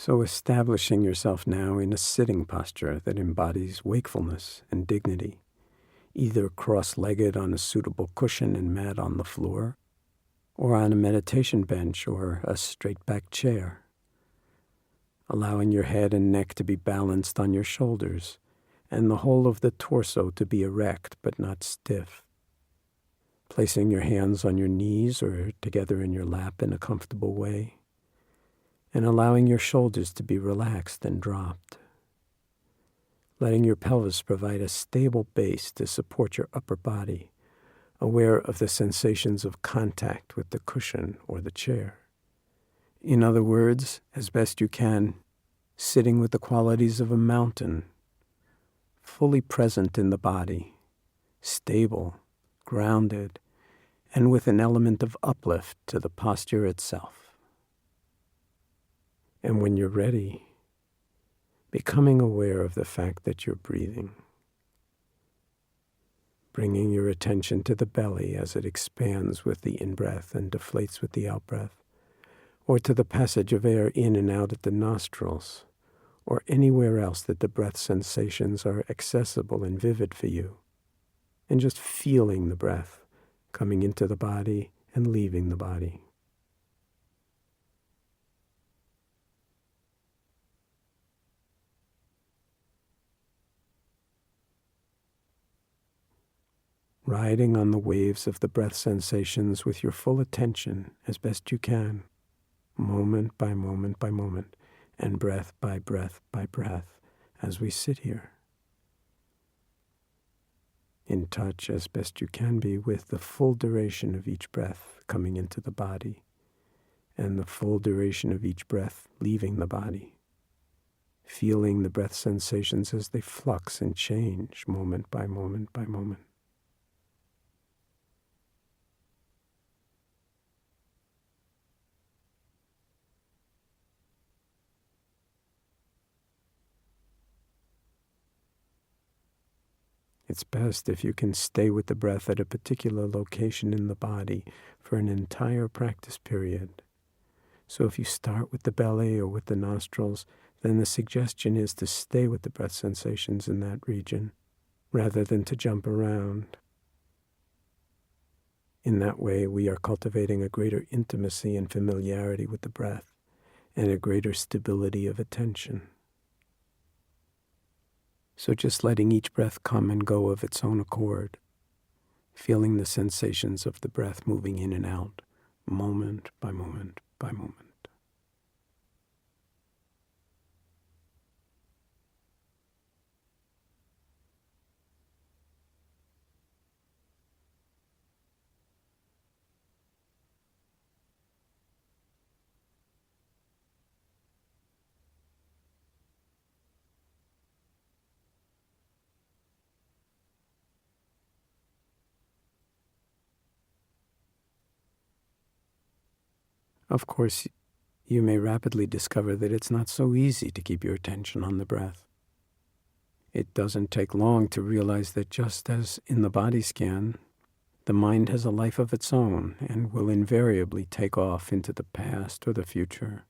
So establishing yourself now in a sitting posture that embodies wakefulness and dignity, either cross-legged on a suitable cushion and mat on the floor, or on a meditation bench or a straight-back chair, allowing your head and neck to be balanced on your shoulders and the whole of the torso to be erect but not stiff. Placing your hands on your knees or together in your lap in a comfortable way, and allowing your shoulders to be relaxed and dropped. Letting your pelvis provide a stable base to support your upper body, aware of the sensations of contact with the cushion or the chair. In other words, as best you can, sitting with the qualities of a mountain, fully present in the body, stable, grounded, and with an element of uplift to the posture itself. And when you're ready, becoming aware of the fact that you're breathing, bringing your attention to the belly as it expands with the in-breath and deflates with the out-breath, or to the passage of air in and out at the nostrils, or anywhere else that the breath sensations are accessible and vivid for you, and just feeling the breath coming into the body and leaving the body. Riding on the waves of the breath sensations with your full attention as best you can, moment by moment by moment, and breath by breath by breath, as we sit here. In touch as best you can be with the full duration of each breath coming into the body, and the full duration of each breath leaving the body, feeling the breath sensations as they flux and change moment by moment by moment. It's best if you can stay with the breath at a particular location in the body for an entire practice period. So if you start with the belly or with the nostrils, then the suggestion is to stay with the breath sensations in that region, rather than to jump around. In that way, we are cultivating a greater intimacy and familiarity with the breath, and a greater stability of attention. So just letting each breath come and go of its own accord, feeling the sensations of the breath moving in and out, moment by moment by moment. Of course, you may rapidly discover that it's not so easy to keep your attention on the breath. It doesn't take long to realize that just as in the body scan, the mind has a life of its own and will invariably take off into the past or the future,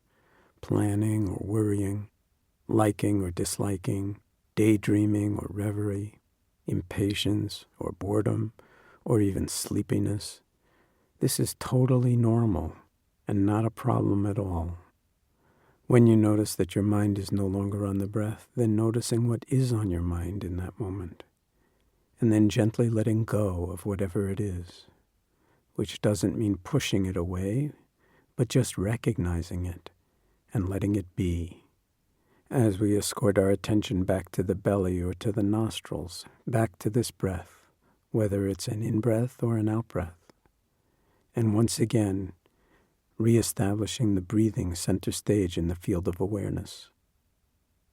planning or worrying, liking or disliking, daydreaming or reverie, impatience or boredom, or even sleepiness. This is totally normal and not a problem at all. When you notice that your mind is no longer on the breath, then noticing what is on your mind in that moment, and then gently letting go of whatever it is, which doesn't mean pushing it away, but just recognizing it and letting it be, as we escort our attention back to the belly or to the nostrils, back to this breath, whether it's an in-breath or an out-breath. And once again, reestablishing the breathing center stage in the field of awareness.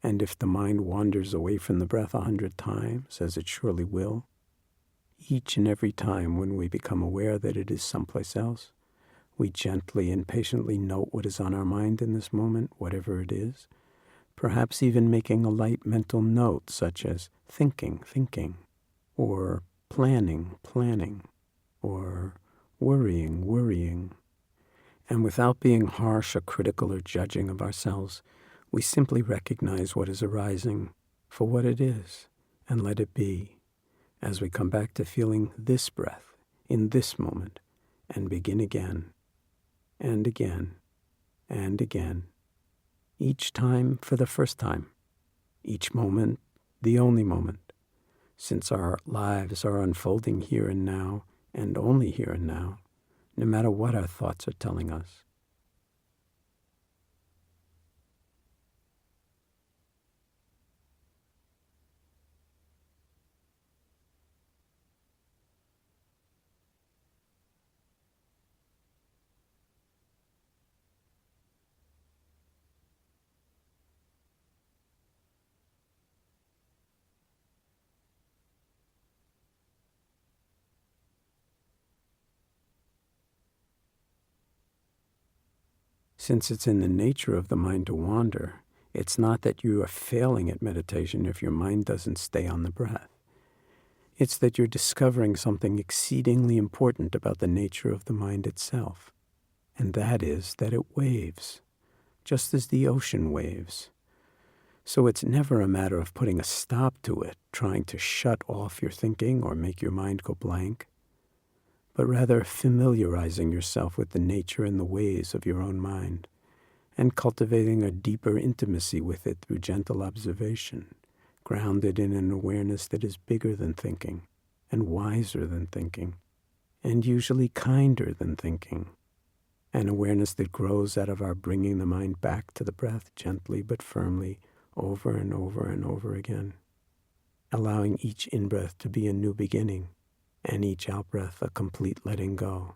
And if the mind wanders away from the breath 100 times, as it surely will, each and every time when we become aware that it is someplace else, we gently and patiently note what is on our mind in this moment, whatever it is, perhaps even making a light mental note such as thinking, or planning, or worrying. And without being harsh or critical or judging of ourselves, We simply recognize what is arising for what it is and let it be as we come back to feeling this breath in this moment and begin again and again and again, each time for the first time, each moment the only moment, since our lives are unfolding here and now and only here and now, no matter what our thoughts are telling us. Since it's in the nature of the mind to wander, it's not that you are failing at meditation if your mind doesn't stay on the breath. It's that you're discovering something exceedingly important about the nature of the mind itself, and that is that it waves, just as the ocean waves. So it's never a matter of putting a stop to it, trying to shut off your thinking or make your mind go blank, but rather familiarizing yourself with the nature and the ways of your own mind, and cultivating a deeper intimacy with it through gentle observation, grounded in an awareness that is bigger than thinking, and wiser than thinking, and usually kinder than thinking, an awareness that grows out of our bringing the mind back to the breath gently but firmly over and over and over again, allowing each in-breath to be a new beginning, and each out-breath a complete letting go.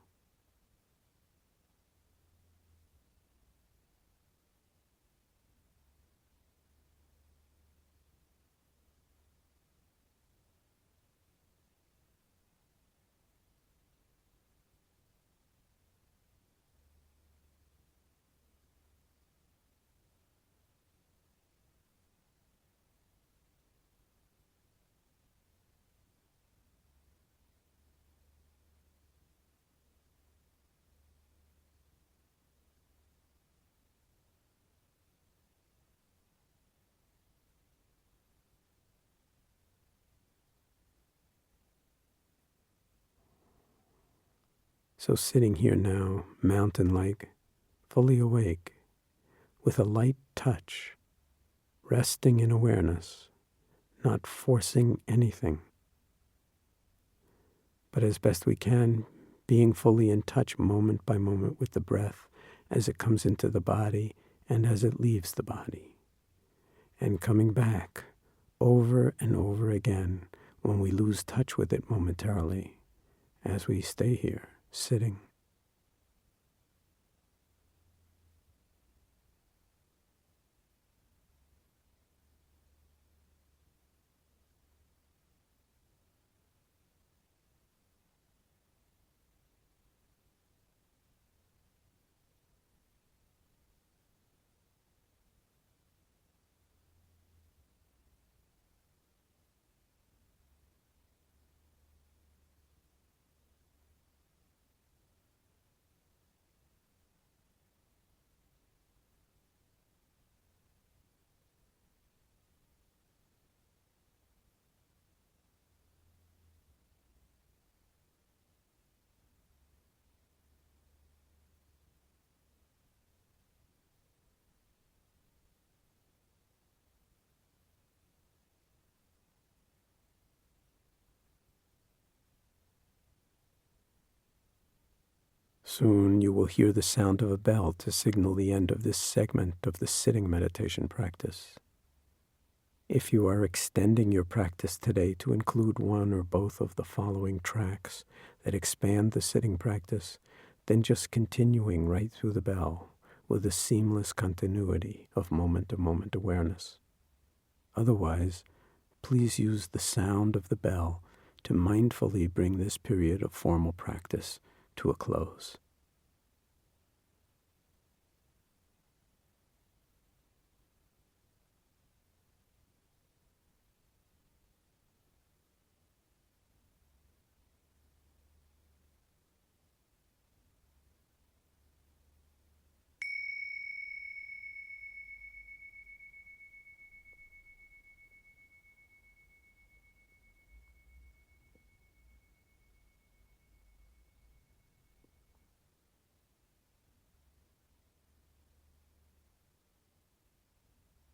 So sitting here now, mountain-like, fully awake, with a light touch, resting in awareness, not forcing anything, but as best we can, being fully in touch moment by moment with the breath as it comes into the body and as it leaves the body, and coming back over and over again when we lose touch with it momentarily as we stay here, sitting. Soon you will hear the sound of a bell to signal the end of this segment of the sitting meditation practice. If you are extending your practice today to include one or both of the following tracks that expand the sitting practice, then just continuing right through the bell with a seamless continuity of moment-to-moment awareness. Otherwise, please use the sound of the bell to mindfully bring this period of formal practice to a close.